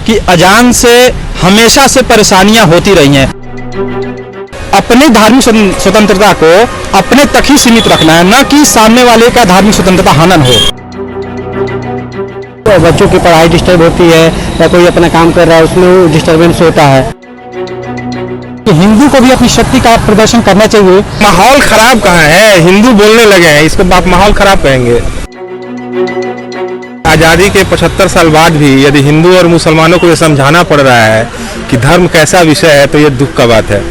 कि अजान से हमेशा से परेशानियां होती रही हैं। अपनी धार्मिक स्वतंत्रता को अपने तक ही सीमित रखना है, न कि सामने वाले का धार्मिक स्वतंत्रता हनन हो। तो बच्चों की पढ़ाई डिस्टर्ब होती है या कोई अपना काम कर रहा है उसमें डिस्टर्बेंस होता है। कि हिंदू को भी अपनी शक्ति का प्रदर्शन करना चाहिए। माहौल खराब कहाँ है, हिंदू बोलने लगे हैं, इसको आप माहौल खराब कहेंगे। आज़ादी के 75 साल बाद भी यदि हिंदू और मुसलमानों को ये समझाना पड़ रहा है कि धर्म कैसा विषय है, तो ये दुख का बात है।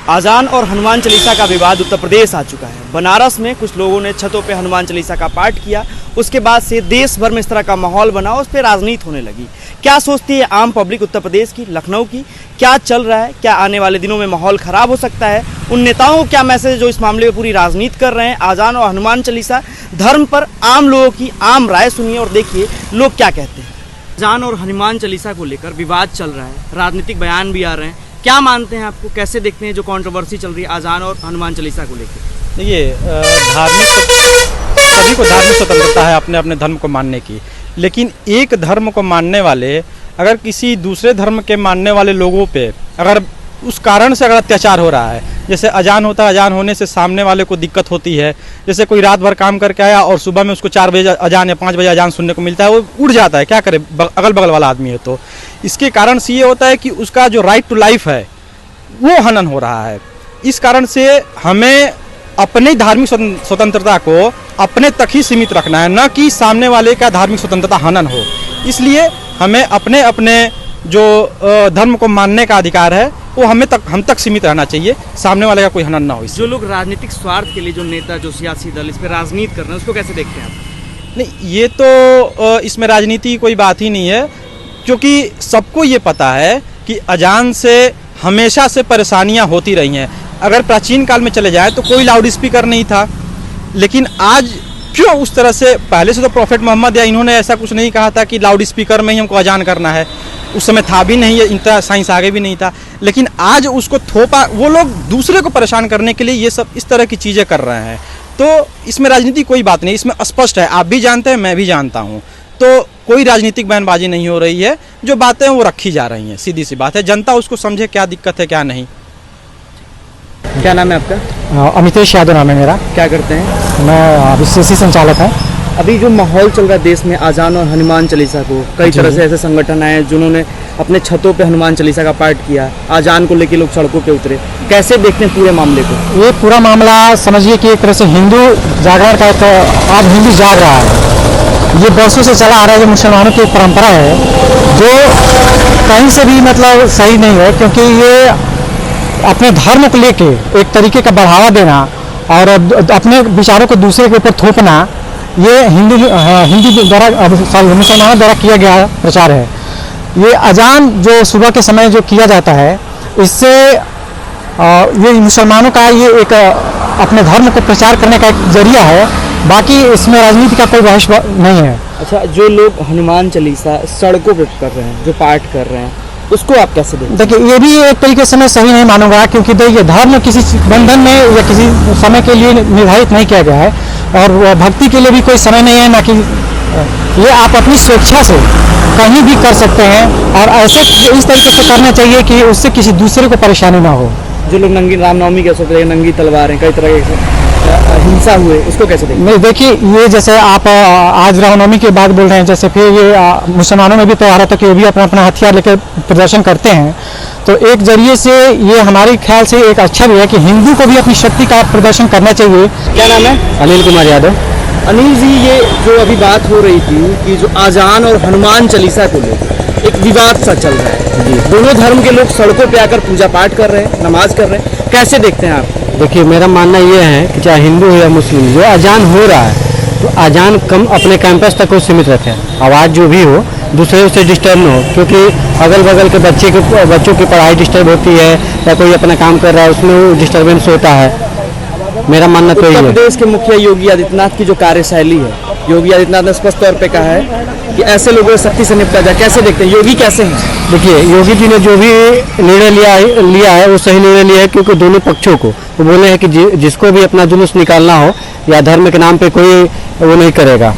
आजान और हनुमान चालीसा का विवाद उत्तर प्रदेश आ चुका है। बनारस में कुछ लोगों ने छतों पे हनुमान चालीसा का पाठ किया, उसके बाद से देश भर में इस तरह का माहौल बना, उस पर राजनीति होने लगी। क्या सोचती है आम पब्लिक उत्तर प्रदेश की, लखनऊ की? क्या चल रहा है? क्या आने वाले दिनों में माहौल ख़राब हो सकता है? उन नेताओं को क्या मैसेज है जो इस मामले में पूरी राजनीति कर रहे हैं? आजान और हनुमान चालीसा धर्म पर आम लोगों की आम राय सुनिए और देखिए लोग क्या कहते हैं। आजान और हनुमान चालीसा को लेकर विवाद चल रहा है, राजनीतिक बयान भी आ रहे हैं। क्या मानते हैं, आपको कैसे देखते हैं जो कंट्रोवर्सी चल रही है आजान और हनुमान चालीसा को लेकर? देखिए, सभी को धार्मिक स्वतंत्रता है अपने अपने धर्म को मानने की, लेकिन एक धर्म को मानने वाले अगर किसी दूसरे धर्म के मानने वाले लोगों पे अगर उस कारण से अगर अत्याचार हो रहा है, जैसे अजान होता है, अजान होने से सामने वाले को दिक्कत होती है। जैसे कोई रात भर काम करके आया और सुबह में उसको 4 बजे अजान या 5 बजे अजान सुनने को मिलता है, वो उड़ जाता है, क्या करे, अगल बगल वाला आदमी है। तो इसके कारण से ये होता है कि उसका जो राइट टू लाइफ है वो हनन हो रहा है। इस कारण से हमें अपनी धार्मिक स्वतंत्रता को अपने तक ही सीमित रखना है, न कि सामने वाले का धार्मिक स्वतंत्रता हनन हो। इसलिए हमें अपने अपने जो धर्म को मानने का अधिकार है वो हम तक सीमित रहना चाहिए, सामने वाले का कोई हनन ना हो। जो लोग राजनीतिक स्वार्थ के लिए, जो नेता, जो सियासी दल इस पर राजनीति कर रहे हैं, उसको कैसे देखते हैं आप? नहीं, ये तो इसमें राजनीति की कोई बात ही नहीं है, क्योंकि सबको ये पता है कि अजान से हमेशा से परेशानियां होती रही हैं। अगर प्राचीन काल में चले जाएं तो कोई लाउड स्पीकर नहीं था, लेकिन आज क्यों उस तरह से, पहले से तो प्रॉफेट मोहम्मद या इन्होंने ऐसा कुछ नहीं कहा था कि लाउड स्पीकर में ही हमको अजान करना है। उस समय था भी नहीं, इतना साइंस आगे भी नहीं था, लेकिन आज उसको थोपा, वो लोग दूसरे को परेशान करने के लिए ये सब इस तरह की चीज़ें कर रहे हैं। तो इसमें राजनीति कोई बात नहीं, इसमें स्पष्ट है, आप भी जानते हैं, मैं भी जानता हूँ। तो कोई राजनीतिक बयानबाजी नहीं हो रही है, जो बातें हैं वो रखी जा रही हैं, सीधी सी बात है। जनता उसको समझे क्या दिक्कत है क्या नहीं। क्या नाम है आपका? अमितेश यादव नाम है मेरा। क्या करते हैं? मैं विशेषी संचालक है। अभी जो माहौल चल रहा है देश में आजान और हनुमान चालीसा को, कई तरह से ऐसे संगठन आए जिन्होंने अपने छतों पे हनुमान चालीसा का पाठ किया, आजान को लेके लोग सड़कों पे उतरे, कैसे देखते हैं पूरे मामले को? ये पूरा मामला समझिए कि एक तरह से हिंदू जागरण का, आज हिंदू जाग रहा है। ये वर्षों से चला आ रहा है, जो मुसलमानों की परंपरा है, जो कहीं से भी मतलब सही नहीं है, क्योंकि ये अपने धर्म को लेके एक तरीके का बढ़ावा देना और अपने विचारों को दूसरे के ऊपर थोपना, ये हिंदू द्वारा, मुसलमानों द्वारा किया गया प्रचार है। ये अजान जो सुबह के समय जो किया जाता है, इससे ये मुसलमानों का ये एक अपने धर्म को प्रचार करने का एक जरिया है, बाकी इसमें राजनीति का कोई रहस्य नहीं है। अच्छा, जो लोग हनुमान चालीसा सड़कों पे कर रहे हैं, जो पाठ कर रहे हैं, उसको आप कैसे देखते? देखिए, ये भी एक तरीके से मैं सही नहीं मानूंगा, क्योंकि देखिए धर्म किसी बंधन में या किसी समय के लिए निर्धारित नहीं किया गया है, और भक्ति के लिए भी कोई समय नहीं है, ना कि ये आप अपनी स्वेच्छा से कहीं भी कर सकते हैं, और ऐसे इस तरीके से करना चाहिए कि उससे किसी दूसरे को परेशानी ना हो। जो लोग नंगी रामनवमी के अवसर पर नंगी तलवारें, कई तरह के हिंसा हुए, उसको कैसे देखते? नहीं, देखिए, ये जैसे आप आज रामनवमी की बात बोल रहे हैं, जैसे फिर ये मुसलमानों में भी त्यौहार होता है कि वो भी अपना अपना हथियार लेकर प्रदर्शन करते हैं। तो एक जरिए से ये हमारे ख्याल से एक अच्छा भी है कि हिंदू को भी अपनी शक्ति का प्रदर्शन करना चाहिए। क्या नाम है? अनिल कुमार यादव। अनिल जी, ये जो अभी बात हो रही थी कि जो आजान और हनुमान चालीसा को लेकर एक विवाद सा चल रहा है जी, दोनों धर्म के लोग सड़कों पे आकर पूजा पाठ कर रहे हैं, नमाज कर रहे हैं, कैसे देखते हैं आप? देखिए, मेरा मानना ये है कि चाहे हिंदू हो या मुस्लिम, जो अजान हो रहा है तो अजान कम अपने कैंपस तक को सीमित रखें, आवाज़ जो भी हो दूसरे से डिस्टर्ब न हो, क्योंकि अगल बगल के बच्चों की पढ़ाई डिस्टर्ब होती है या कोई अपना काम कर रहा है उसमें डिस्टर्बेंस होता है। मेरा मानना तो ये है। उत्तर प्रदेश के मुखिया योगी आदित्यनाथ की जो कार्यशैली है, योगी आदित्यनाथ ने स्पष्ट तौर पे कहा है कि ऐसे लोगों से सख्ती से निपटा जाए, कैसे देखते हैं? योगी कैसे हैं? देखिए, योगी जी ने जो भी निर्णय लिया है वो सही निर्णय लिया है, क्योंकि दोनों पक्षों को वो बोले हैं कि जिसको भी अपना जुलूस निकालना हो या धर्म के नाम पे कोई वो नहीं करेगा।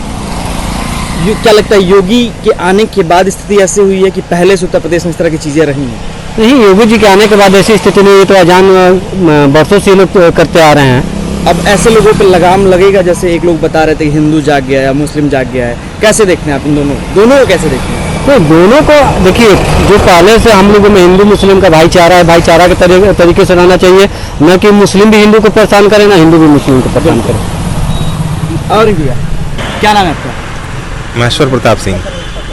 क्या लगता है योगी के आने के बाद स्थिति ऐसी हुई है कि पहले से उत्तर प्रदेश में इस तरह की चीज़ें रही हैं? नहीं, योगी जी के आने के बाद ऐसी स्थिति नहीं हुई, तो अजान बरसों से लोग करते आ रहे हैं। अब ऐसे लोगों पर लगाम लगेगा, जैसे एक लोग बता रहे थे कि हिंदू जाग गया है, मुस्लिम जाग गया है, कैसे देखते हैं आप इन दोनों को कैसे देखते हैं? तो दोनों को देखिए, जो पहले से हम लोगों में हिंदू मुस्लिम का भाईचारा है, भाईचारा के तरीके से रहना चाहिए, न कि मुस्लिम भी हिंदू को परेशान करे, ना हिंदू भी मुस्लिम को परेशान करे। और भैया क्या नाम है आपका? महेश्वर प्रताप सिंह।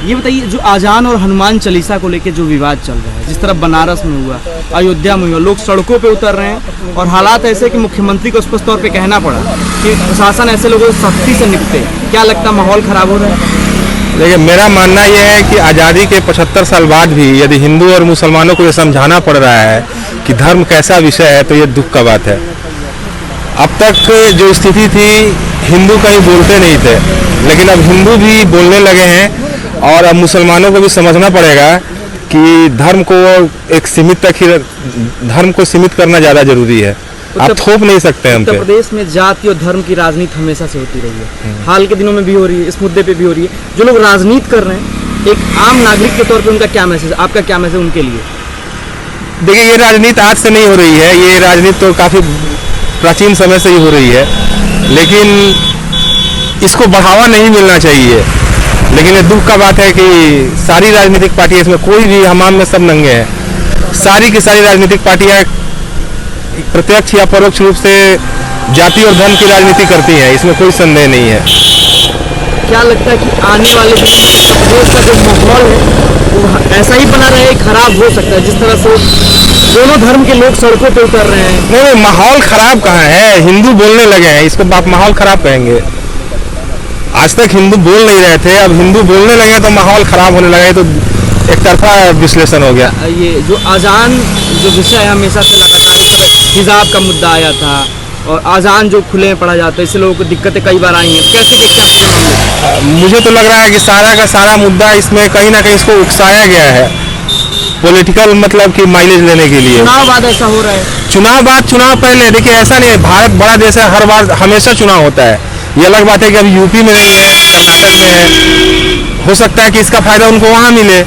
ये बताइए, जो आजान और हनुमान चालीसा को लेकर जो विवाद चल रहा है, जिस तरह बनारस में हुआ, अयोध्या में हुआ, लोग सड़कों पे उतर रहे हैं और हालात ऐसे कि मुख्यमंत्री को स्पष्ट तौर पे कहना पड़ा कि प्रशासन ऐसे लोगों से सख्ती से निपटे। क्या लगता है माहौल खराब हो रहा है? देखिए, मेरा मानना यह है कि आज़ादी के 75 साल बाद भी यदि हिंदू और मुसलमानों को ये समझाना पड़ रहा है कि धर्म कैसा विषय है, तो ये दुख का बात है। अब तक जो स्थिति थी, हिंदू कहीं बोलते नहीं थे, लेकिन अब हिंदू भी बोलने लगे हैं और अब मुसलमानों को भी समझना पड़ेगा कि धर्म को एक सीमित तक ही, धर्म को सीमित करना ज़्यादा जरूरी है। आप थोप नहीं सकते हम पे। उत्तर प्रदेश में जाति और धर्म की राजनीति हमेशा से होती रही है, हाल के दिनों में भी हो रही है, इस मुद्दे पे भी हो रही है। जो लोग राजनीति कर रहे हैं, एक आम नागरिक के तौर पे उनका क्या मैसेज, आपका क्या मैसेज उनके लिए? देखिए, ये राजनीति आज से नहीं हो रही है, ये राजनीति तो काफ़ी प्राचीन समय से ही हो रही है, लेकिन इसको बढ़ावा नहीं मिलना चाहिए। लेकिन ये दुख का बात है कि सारी राजनीतिक पार्टियां, इसमें कोई भी, हमाम में सब नंगे हैं, सारी की सारी राजनीतिक पार्टियां प्रत्यक्ष या परोक्ष रूप से जाति और धर्म की राजनीति करती हैं, इसमें कोई संदेह नहीं है। क्या लगता है कि आने वाले दिनों में देश का जो माहौल है वो ऐसा ही बना रहे, खराब हो सकता है, जिस तरह से दोनों धर्म के लोग सड़कों पे उतर रहे हैं? नहीं, माहौल खराब कहाँ है, हिंदू बोलने लगे हैं, इसको आप माहौल खराब कहेंगे? आज तक हिंदू बोल नहीं रहे थे, अब हिंदू बोलने लगे तो माहौल खराब होने लगा, तो एक तरफा विश्लेषण हो गया। ये जो अजान जो विषय है, हमेशा से लगातार इस तरह हिजाब का मुद्दा आया था और अजान जो खुले में पढ़ा जाता है, इससे लोगों को दिक्कतें कई बार आई हैं। कैसे देखते हैं आप? मुझे तो लग रहा है कि सारा का सारा मुद्दा इसमें कहीं ना कहीं इसको उकसाया गया है, पॉलिटिकल मतलब कि माइलेज लेने के लिए। चुनाव बाद ऐसा हो रहा है? चुनाव बाद, चुनाव पहले। देखिए, ऐसा नहीं है, भारत बड़ा देश है, हर बार हमेशा चुनाव होता है। ये अलग बात है कि अभी यूपी में नहीं है, कर्नाटक में है, हो सकता है कि इसका फायदा उनको वहाँ मिले।